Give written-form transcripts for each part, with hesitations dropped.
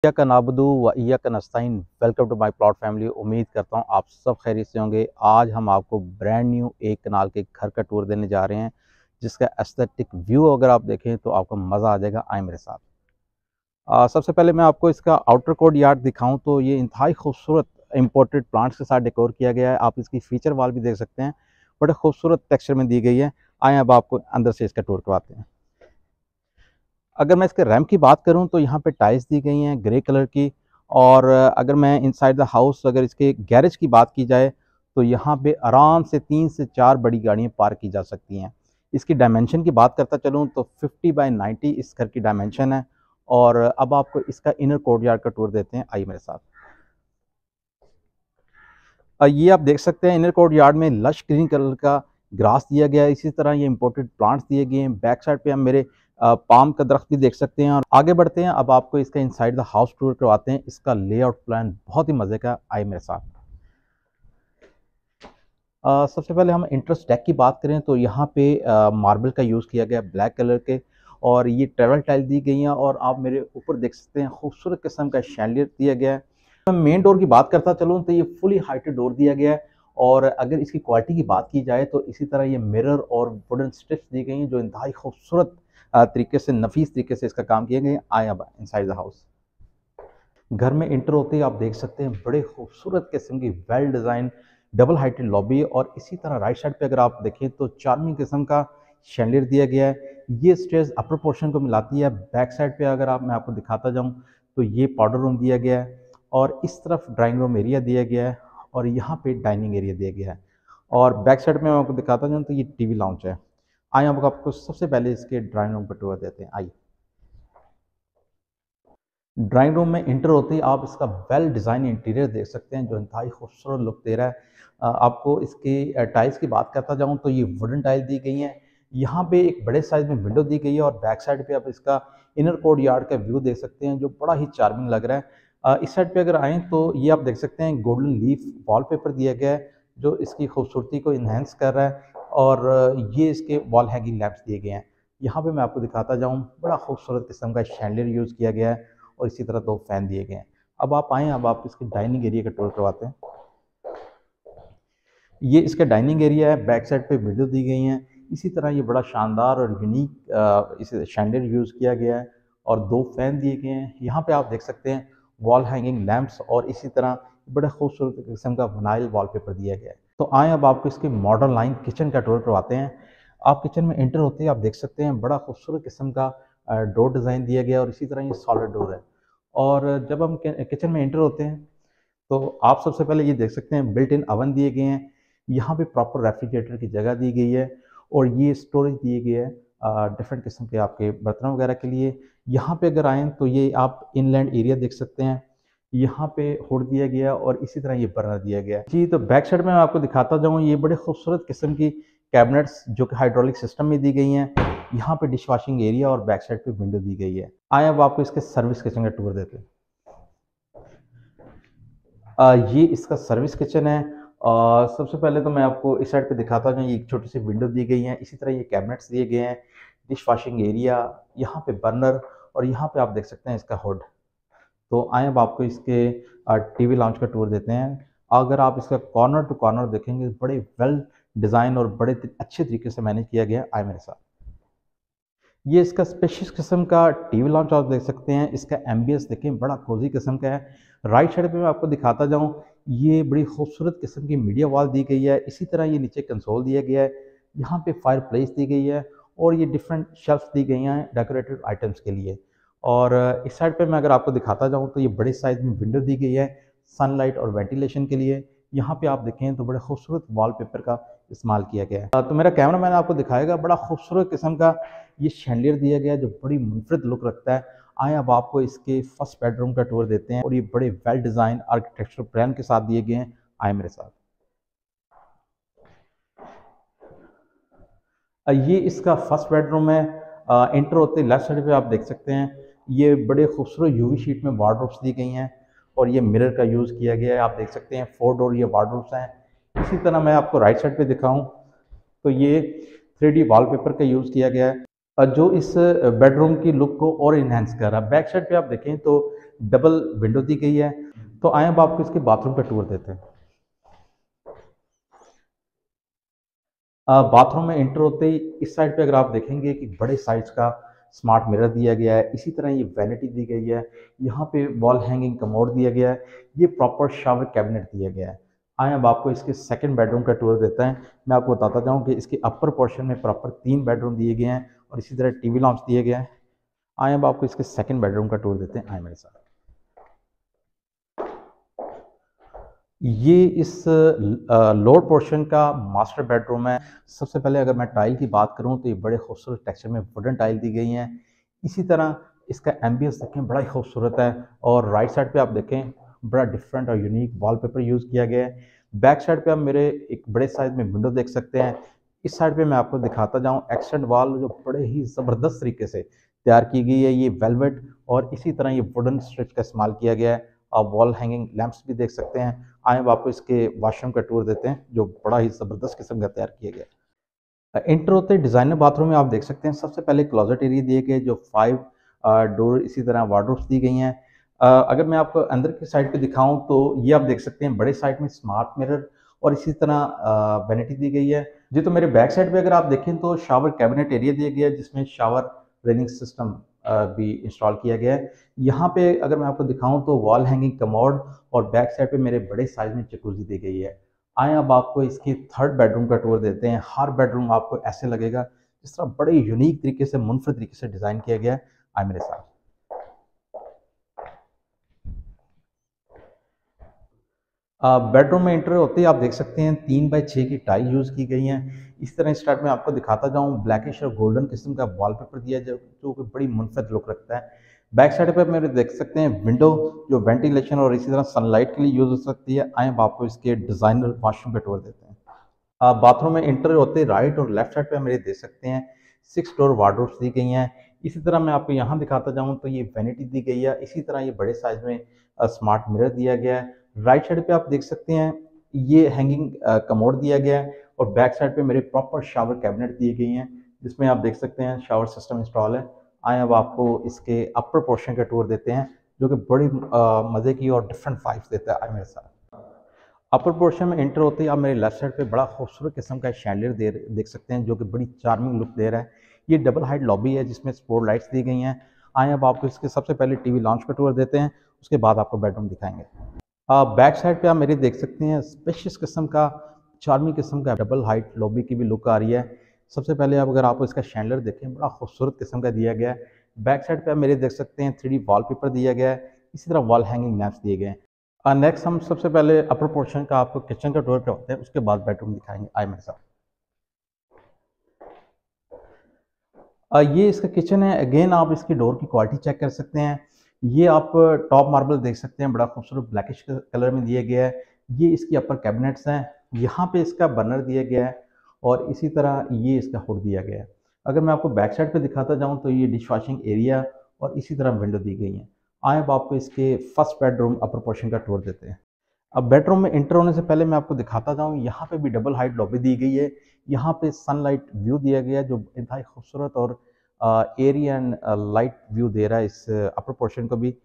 इय्याका नाबुदु व इय्याका नस्तईन। Welcome to my plot family. उम्मीद करता हूँ आप सब खैरियत से होंगे। आज हम आपको ब्रांड न्यू एक कनाल के घर का टूर देने जा रहे हैं, जिसका एस्थेटिक व्यू अगर आप देखें तो आपको मज़ा आ जाएगा। आए मेरे साथ। सबसे पहले मैं आपको इसका आउटर कोर्ट यार्ड दिखाऊं तो ये इंतहाई खूबसूरत इंपोर्टेड प्लांट्स के साथ डेकोर किया गया है। आप इसकी फीचर वॉल भी देख सकते हैं, बड़े खूबसूरत टेक्सचर में दी गई है। आए अब आपको अंदर से इसका टूर करवाते हैं। अगर मैं इसके रैम्प की बात करूं तो यहाँ पे टाइल्स दी गई हैं ग्रे कलर की। और अगर मैं इनसाइड द हाउस अगर इसके गैरेज की बात की जाए तो यहाँ पे आराम से 3 से 4 बड़ी गाड़ियाँ पार्क की जा सकती हैं। इसकी डायमेंशन की बात करता चलूँ तो 50 बाय 90 इस घर की डायमेंशन है। और अब आपको इसका इनर कोर्टयार्ड का टूर देते हैं। आइए मेरे साथ। ये आप देख सकते हैं इनर कोर्टयार्ड में लश ग्रीन कलर का ग्रास दिया गया है। इसी तरह ये इंपोर्टेड प्लांट्स दिए गए हैं। बैक साइड पे हम मेरे पाम का दरख्त भी देख सकते हैं। और आगे बढ़ते हैं, अब आपको इसका इनसाइड द हाउस टूर करवाते हैं। इसका लेआउट प्लान बहुत ही मज़े का। आए मेरे साथ। सबसे पहले हम इंट्रेंस डेक की बात करें तो यहाँ पे मार्बल का यूज़ किया गया ब्लैक कलर के, और ये ट्रेवल टाइल दी गई हैं। और आप मेरे ऊपर देख सकते हैं खूबसूरत किस्म का शैंडलियर दिया गया है। मैं मेन डोर की बात करता चलूँ तो ये फुली हाइटेड डोर दिया गया है। और अगर इसकी क्वालिटी की बात की जाए तो इसी तरह ये मिरर और वुडन स्ट्रिप्स दी गई हैं, जो इंतहाई खूबसूरत तरीके से, नफीस तरीके से इसका काम किया गया है। आए अब इनसाइड द हाउस। घर में इंटर होते ही आप देख सकते हैं बड़े खूबसूरत किस्म की well design double heighted lobby. और इसी तरह राइट साइड पे अगर आप देखें तो चार्मिंग किस्म का शैंडलियर दिया गया है। ये स्टेयर्स अपर पोर्शन को मिलाती है। बैक साइड पे अगर मैं आपको दिखाता जाऊं तो ये पाउडर रूम दिया गया है, और इस तरफ ड्राइंग रूम एरिया दिया गया है, और यहाँ पे डाइनिंग एरिया दिया गया है। और बैक साइड में मैं आपको दिखाता जाऊँ तो ये टीवी लाउंज है। आइए हम आपको सबसे पहले इसके ड्राइंग रूम पर टूर देते हैं। आइए। ड्राइंग रूम में इंटर होते ही आप इसका वेल डिज़ाइन इंटीरियर देख सकते हैं, जो इंतहाई खूबसूरत लुक दे रहा है। आपको इसकी टाइल्स की बात करता जाऊं तो ये वुडन टाइल दी गई हैं। यहाँ पे एक बड़े साइज में विंडो दी गई है, और बैक साइड पे आप इसका इनर कोर्ट यार्ड का व्यू देख सकते हैं, जो बड़ा ही चार्मिंग लग रहा है। इस साइड पे अगर आएँ तो ये आप देख सकते हैं गोल्डन लीफ वॉलपेपर दिया गया है, जो इसकी खूबसूरती को इन्हेंस कर रहा है। और ये इसके वॉल हैंगिंग लैंप्स दिए गए हैं। यहाँ पे मैं आपको दिखाता जाऊँ, बड़ा खूबसूरत किस्म का शैंडलियर यूज़ किया गया है, और इसी तरह 2 फैन दिए गए हैं। अब आप आएँ, अब आप इसके डाइनिंग एरिया का टूर करवाते हैं। ये इसका डाइनिंग एरिया है, बैक साइड पे विंडो दी गई हैं। इसी तरह ये बड़ा शानदार और यूनिक इसे शैंडलियर यूज़ किया गया है, और 2 फैन दिए गए हैं। यहाँ पे आप देख सकते हैं वॉल हैंगिंग लैंप्स, और इसी तरह बड़ा खूबसूरत किस्म का विनाइल वॉलपेपर दिया गया है। तो आएँ अब आपको इसके मॉडर्न लाइन किचन का टूर करवाते हैं। आप किचन में एंटर होते ही आप देख सकते हैं बड़ा खूबसूरत किस्म का डोर डिज़ाइन दिया गया है, और इसी तरह ये सॉलिड डोर है। और जब हम किचन में एंटर होते हैं तो आप सबसे पहले ये देख सकते हैं बिल्ट इन ओवन दिए गए हैं। यहाँ पे प्रॉपर रेफ्रिजरेटर की जगह दी गई है, और ये स्टोरेज दिए गए है डिफरेंट किस्म के आपके बर्तनों वगैरह के लिए। यहाँ पे अगर आएँ तो ये आप इनलैंड एरिया देख सकते हैं। यहाँ पे हुड दिया गया, और इसी तरह ये बर्नर दिया गया जी। तो बैक साइड में मैं आपको दिखाता जाऊँ, ये बड़े खूबसूरत किस्म की कैबिनेट्स जो कि हाइड्रोलिक सिस्टम में दी गई हैं। यहाँ पे डिश वॉशिंग एरिया और बैक साइड पे विंडो दी गई है। आए अब आपको इसके सर्विस किचन का टूर देते हैं। ये इसका सर्विस किचन है। सबसे पहले तो मैं आपको इस साइड पे दिखाता हूँ, ये एक छोटी सी विंडो दी गई है। इसी तरह ये कैबिनेट्स दिए गए हैं, डिश वॉशिंग एरिया, यहाँ पे बर्नर, और यहाँ पे आप देख सकते हैं इसका हुड। तो आए अब आपको इसके टीवी लाउंज का टूर देते हैं। अगर आप इसका कॉर्नर टू कॉर्नर देखेंगे, बड़े वेल डिज़ाइन और बड़े अच्छे तरीके से मैनेज किया गया है। आए मेरे साथ। ये इसका स्पेशियस किस्म का टीवी लॉन्च आप देख सकते हैं। इसका एम्बियंस देखें, बड़ा कोजी किस्म का है। राइट साइड पे मैं आपको दिखाता जाऊं, ये बड़ी खूबसूरत किस्म की मीडिया वॉल दी गई है। इसी तरह ये नीचे कंसोल दिया गया है। यहाँ पे फायर प्लेस दी गई है, और ये डिफरेंट शेल्फ दी गई हैं डेकोरेटेड आइटम्स के लिए। और इस साइड पे मैं अगर आपको दिखाता जाऊँ तो ये बड़े साइज में विंडो दी गई है सनलाइट और वेंटिलेशन के लिए। यहाँ पे आप देखें तो बड़े खूबसूरत वॉलपेपर का इस्तेमाल किया गया है। तो मेरा कैमरा मैन आपको दिखाएगा, बड़ा खूबसूरत किस्म का ये शैंडलियर दिया गया है, जो बड़ी मुनफरिद लुक रखता है। आए अब आपको इसके फर्स्ट बेडरूम का टूर देते हैं, और ये बड़े वेल डिज़ाइन आर्किटेक्चरल प्लान के साथ दिए गए हैं। आए मेरे साथ। ये इसका फर्स्ट बेडरूम है। एंटर होते लेफ्ट साइड पे आप देख सकते हैं, ये बड़े खूबसूरत यूवी शीट में वार्डरोब्स दी गई हैं, और ये मिरर का यूज़ किया गया है। आप देख सकते हैं 4 डोर ये वार्डरोब्स हैं। इसी तरह मैं आपको राइट साइड पे दिखाऊं तो ये 3D वॉलपेपर का यूज़ किया गया है। जो इस बेडरूम की लुक को और इन्हेंस कर रहा है। बैक साइड पे आप देखें तो डबल विंडो दी गई है। तो आए अब आपको इसके बाथरूम का टूर देते हैं। बाथरूम में एंटर होते ही इस साइड पे अगर आप देखेंगे कि बड़े साइज का स्मार्ट मिरर दिया गया है, इसी तरह ये वैनिटी दी गई है, यहाँ पे वॉल हैंगिंग कमोड दिया गया है, ये प्रॉपर शावर कैबिनेट दिया गया है। आए अब आपको इसके सेकंड बेडरूम का टूर देता है। मैं आपको बताता जाऊँ कि इसके अपर पोर्शन में प्रॉपर 3 बेडरूम दिए गए हैं और इसी तरह टीवी लॉन्च दिए गया है। आए अब आपको इसके सेकंड बेडरूम का टूर देते हैं, आए मेरे साथ। ये इस लोअर पोर्शन का मास्टर बेडरूम है। सबसे पहले अगर मैं टाइल की बात करूं तो ये बड़े खूबसूरत टेक्सचर में वुडन टाइल दी गई हैं। इसी तरह इसका एम्बियंस देखें, बड़ा ही खूबसूरत है। और राइट साइड पे आप देखें, बड़ा डिफरेंट और यूनिक वॉलपेपर यूज़ किया गया है। बैक साइड पे आप मेरे एक बड़े साइज में विंडो देख सकते हैं। इस साइड पे मैं आपको दिखाता जाऊँ एक्सटेंड वॉल, जो बड़े ही ज़बरदस्त तरीके से तैयार की गई है। ये वेलवेट और इसी तरह ये वुडन स्ट्रिच का इस्तेमाल किया गया है। आप वॉल हैंगिंग लैंप्स भी देख सकते हैं। आए अब आपको इसके वॉशरूम का टूर देते हैं, जो बड़ा ही ज़बरदस्त किस्म का तैयार किया गया है। एंटर होते ही डिज़ाइनर बाथरूम में आप देख सकते हैं, सबसे पहले क्लोजेट एरिया दिए गए जो 5 डोर, इसी तरह वार्डरोब्स दी गई हैं। अगर मैं आपको अंदर की साइड पे दिखाऊं तो ये आप देख सकते हैं बड़े साइड में स्मार्ट मिरर और इसी तरह वैनिटी दी गई है। जी, तो मेरे बैक साइड पे अगर आप देखें तो शावर कैबिनेट एरिया दिया गया है, जिसमें शावर रेनिंग सिस्टम भी इंस्टॉल किया गया है। यहाँ पे अगर मैं आपको दिखाऊं तो वॉल हैंगिंग कमोड और बैक साइड पे मेरे बड़े साइज में जकूजी दी गई है। आए अब आपको इसकी थर्ड बेडरूम का टूर देते हैं। हर बेडरूम आपको ऐसे लगेगा जिस तरह बड़े यूनिक तरीके से, मुनफरद तरीके से डिज़ाइन किया गया है। आए मेरे साथ। बेडरूम में एंटर होते ही आप देख सकते हैं 3x6 की टाइल यूज़ की गई हैं। इस तरह स्टार्ट में आपको दिखाता जाऊँ, ब्लैकिश और गोल्डन किस्म का वॉलपेपर दिया जो कि बड़ी मुनफरद लुक रखता है। बैक साइड पर मेरे देख सकते हैं विंडो, जो वेंटिलेशन और इसी तरह सनलाइट के लिए यूज़ हो सकती है। आए अब आपको इसके डिज़ाइनर वॉशरूम का टूर देते हैं। बाथरूम में एंटर होते ही राइट और लेफ्ट साइड पे मेरे देख सकते हैं 6 डोर वार्डरोब्स दी गई हैं। इसी तरह मैं आपको यहाँ दिखाता जाऊँ तो ये वैनिटी दी गई है। इसी तरह ये बड़े साइज में स्मार्ट मिरर दिया गया है। राइट साइड पे आप देख सकते हैं ये हैंगिंग कमोड दिया गया है और बैक साइड पे मेरे प्रॉपर शावर कैबिनेट दिए गई हैं, जिसमें आप देख सकते हैं शावर सिस्टम इंस्टॉल है। आए अब आपको इसके अपर पोर्शन का टूर देते हैं, जो कि बड़ी मज़े की और डिफरेंट वाइब्स देता है। आए मेरे साथ। अपर पोर्शन में एंटर होते ही आप मेरे लेफ्ट साइड पे बड़ा खूबसूरत किस्म का शैंडलियर देख सकते हैं, जो कि बड़ी चार्मिंग लुक दे रहा है। ये डबल हाइट लॉबी है जिसमें स्पोर्ट लाइट्स दी गई हैं। आए अब आपको इसके सबसे पहले टीवी लॉन्च का टूर देते हैं, उसके बाद आपको बेडरूम दिखाएंगे। बैक साइड पे आप मेरे देख सकते हैं स्पेशियस किस्म का, चार्मिंग किस्म का डबल हाइट लॉबी की भी लुक आ रही है। सबसे पहले आप अगर आप इसका शैंडलर देखें, बड़ा खूबसूरत किस्म का दिया गया है। बैक साइड पे आप मेरे देख सकते हैं 3D वॉलपेपर दिया गया है, इसी तरह वॉल हैंगिंग लैंप्स दिए गए हैं। नेक्स्ट हम सबसे पहले अपर पोर्शन का आपको किचन का टूर करवाते हैं, उसके बाद बेडरूम दिखाएंगे। आए मेरे साथ। ये इसका किचन है। अगेन आप इसकी डोर की क्वालिटी चेक कर सकते हैं। ये आप टॉप मार्बल देख सकते हैं, बड़ा खूबसूरत ब्लैकिश कलर में दिया गया है। ये इसकी अपर कैबिनेट्स हैं। यहाँ पे इसका बर्नर दिया गया है और इसी तरह ये इसका हुड दिया गया है। अगर मैं आपको बैक साइड पे दिखाता जाऊँ तो ये डिश वॉशिंग एरिया और इसी तरह विंडो दी गई है। आए अब आपको इसके फर्स्ट बेडरूम अपर पोर्शन का टूर देते हैं। अब बेडरूम में एंटर होने से पहले मैं आपको दिखाता जाऊँ, यहाँ पे भी डबल हाइट लॉबी दी गई है। यहाँ पे सनलाइट व्यू दिया गया है, जो इंतहाई खूबसूरत और एरिया एंड लाइट व्यू दे रहा है इस अपर पोर्शन को भी।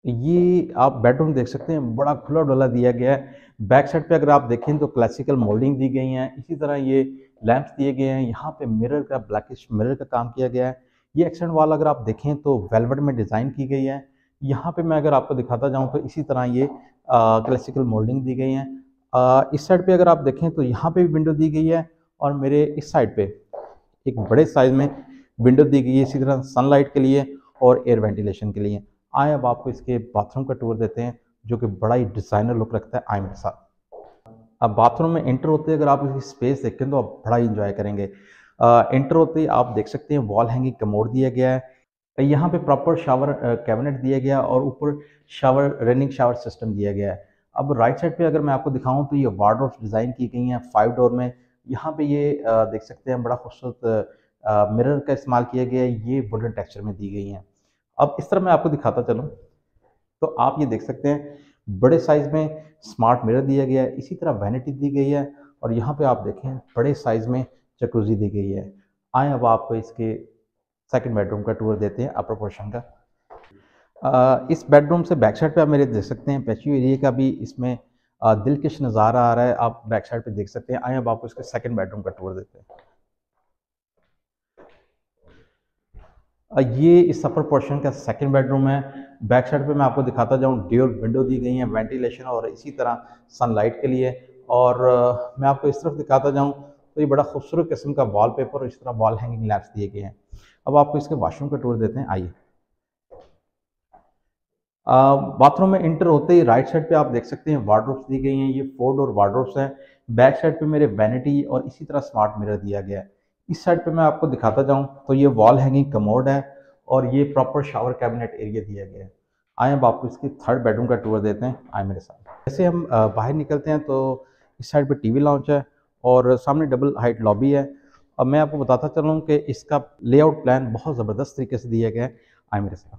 ये आप बेडरूम देख सकते हैं, बड़ा खुला डुला दिया गया है। बैक साइड पे अगर आप देखें तो क्लासिकल मोल्डिंग दी गई हैं, इसी तरह ये लैंप्स दिए गए हैं। यहाँ पे मिरर का, ब्लैकिश मिरर का काम किया गया है। ये एक्सटेंड वाल अगर आप देखें तो वेलवेट में डिज़ाइन की गई है। यहाँ पे मैं अगर आपको दिखाता जाऊँ तो इसी तरह ये क्लासिकल मोल्डिंग दी गई हैं। इस साइड पे अगर आप देखें तो यहाँ पे भी विंडो दी गई है और मेरे इस साइड पे एक बड़े साइज में विंडो दी गई है, इसी तरह सनलाइट के लिए और एयर वेंटिलेशन के लिए। आए अब आपको इसके बाथरूम का टूर देते हैं, जो कि बड़ा ही डिज़ाइनर लुक रखता है। आए मेरे साथ। अब बाथरूम में एंटर होते ही अगर आप इसकी स्पेस देखें तो आप बड़ा ही इंजॉय करेंगे। एंटर होते ही आप देख सकते हैं वॉल हैंगिंग कमोड दिया गया है। यहाँ पे प्रॉपर शावर कैबिनेट दिया गया और ऊपर शावर रेनिंग शावर सिस्टम दिया गया है। अब राइट साइड पे अगर मैं आपको दिखाऊं तो ये वार्डरोब्स डिज़ाइन की गई हैं 5 डोर में। यहाँ पे ये देख सकते हैं बड़ा खूबसूरत मिरर का इस्तेमाल किया गया है, ये वुडन टेक्सचर में दी गई हैं। अब इस तरह मैं आपको दिखाता चलूँ तो आप ये देख सकते हैं बड़े साइज में स्मार्ट मिरर दिया गया है, इसी तरह वैनिटी दी गई है और यहाँ पे आप देखें बड़े साइज में जकूजी दी गई है। आए अब आपको इसके सेकंड बेडरूम का टूर देते हैं अपर पोर्शन का। इस बेडरूम से बैक साइड पे आप मेरे देख सकते हैं पैचियो एरिया का भी इसमें दिलकश नज़ारा आ रहा है, आप बैक साइड पे देख सकते हैं। आइए अब आपको इसके सेकंड बेडरूम का टूर देते हैं। ये इस अपर पोर्शन का सेकंड बेडरूम है। बैक साइड पे मैं आपको दिखाता जाऊँ, ड्यूल विंडो दी गई है वेंटिलेशन और इसी तरह सनलाइट के लिए। और मैं आपको इस तरफ दिखाता जाऊँ तो ये बड़ा खूबसूरत किस्म का वॉलपेपर और इस तरह वॉल हैंगिंग लैंप्स दिए गए हैं। अब आपको इसके वॉशरूम का टूर देते हैं, आइए। बाथरूम में इंटर होते ही राइट साइड पे आप देख सकते हैं वार्डरोब्स दी गई हैं, ये 4 डोर वार्डरोब्स हैं। बैक साइड पे मेरे वैनिटी और इसी तरह स्मार्ट मिरर दिया गया है। इस साइड पे मैं आपको दिखाता जाऊं तो ये वॉल हैंगिंग कमोड है और ये प्रॉपर शावर कैबिनेट एरिया दिया गया है। आए अब आपको इसकी थर्ड बेडरूम का टूर देते हैं, आए मेरे साथ। जैसे हम बाहर निकलते हैं तो इस साइड पे टीवी लाउंज है और सामने डबल हाइट लॉबी है। अब मैं आपको बताता चलूँ कि इसका लेआउट प्लान बहुत ज़बरदस्त तरीके से दिया गया है, आए मेरे साथ।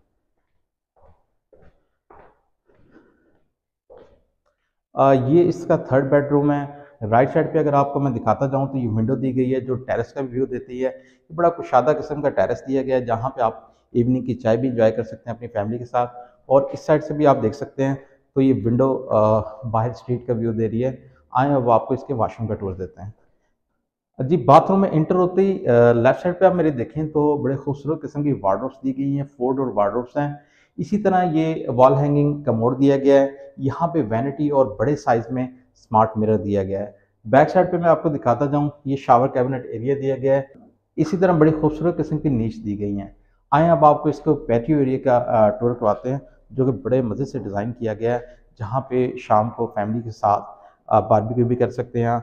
ये इसका थर्ड बेडरूम है। राइट साइड पे अगर आपको मैं दिखाता जाऊँ तो ये विंडो दी गई है जो टेरेस का व्यू देती है। ये बड़ा कुशादा किस्म का टेरेस दिया गया है जहाँ पे आप इवनिंग की चाय भी इंजॉय कर सकते हैं अपनी फैमिली के साथ। और इस साइड से भी आप देख सकते हैं तो ये विंडो बाहर स्ट्रीट का व्यू दे रही है। आए अब आपको इसके वॉशरूम का टूर देते हैं। जी, बाथरूम में एंटर होते ही लेफ्ट साइड पे आप मेरे देखें तो बड़े खूबसूरत किस्म की वार्डरोब्स दी गई हैं, 4 डोर वार्डरोब्स हैं। इसी तरह ये वॉल हैंगिंग कमोड दिया गया है। यहाँ पे वैनिटी और बड़े साइज़ में स्मार्ट मिरर दिया गया है। बैक साइड पे मैं आपको दिखाता जाऊँ, ये शावर कैबिनेट एरिया दिया गया है। इसी तरह बड़ी खूबसूरत किस्म की नीच दी गई हैं। आएँ अब आपको इसको पैटियो एरिया का टूर करवाते हैं जो कि बड़े मज़े से डिज़ाइन किया गया है, जहाँ पे शाम को फैमिली के साथ बारबेक्यू भी कर सकते हैं।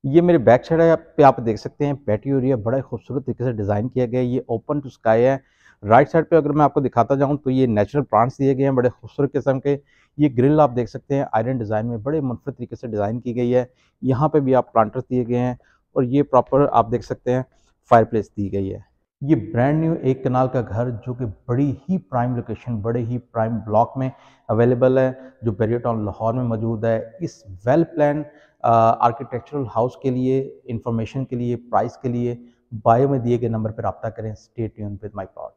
ये मेरे बैक साइड है पे आप देख सकते हैं पैटियो एरिया बड़ा ही खूबसूरत तरीके से डिज़ाइन किया गया है। ये ओपन टू स्काई है। राइट साइड पे अगर मैं आपको दिखाता जाऊँ तो ये नेचुरल प्लांट्स दिए गए हैं बड़े खूबसूरत किस्म के। ये ग्रिल आप देख सकते हैं आयरन डिज़ाइन में बड़े मुनफरद तरीके से डिज़ाइन की गई है। यहाँ पे भी आप प्लांटर्स दिए गए हैं और ये प्रॉपर आप देख सकते हैं फायरप्लेस दी गई है। ये ब्रांड न्यू एक कनाल का घर जो कि बड़ी ही प्राइम लोकेशन, बड़े ही प्राइम ब्लॉक में अवेलेबल है, जो बैरियर टाउन लाहौर में मौजूद है। इस वेल प्लान आर्किटेक्चरल हाउस के लिए, इंफॉर्मेशन के लिए, प्राइस के लिए बायो में दिए गए नंबर पर रब्ता करें। Stay tuned with my plot.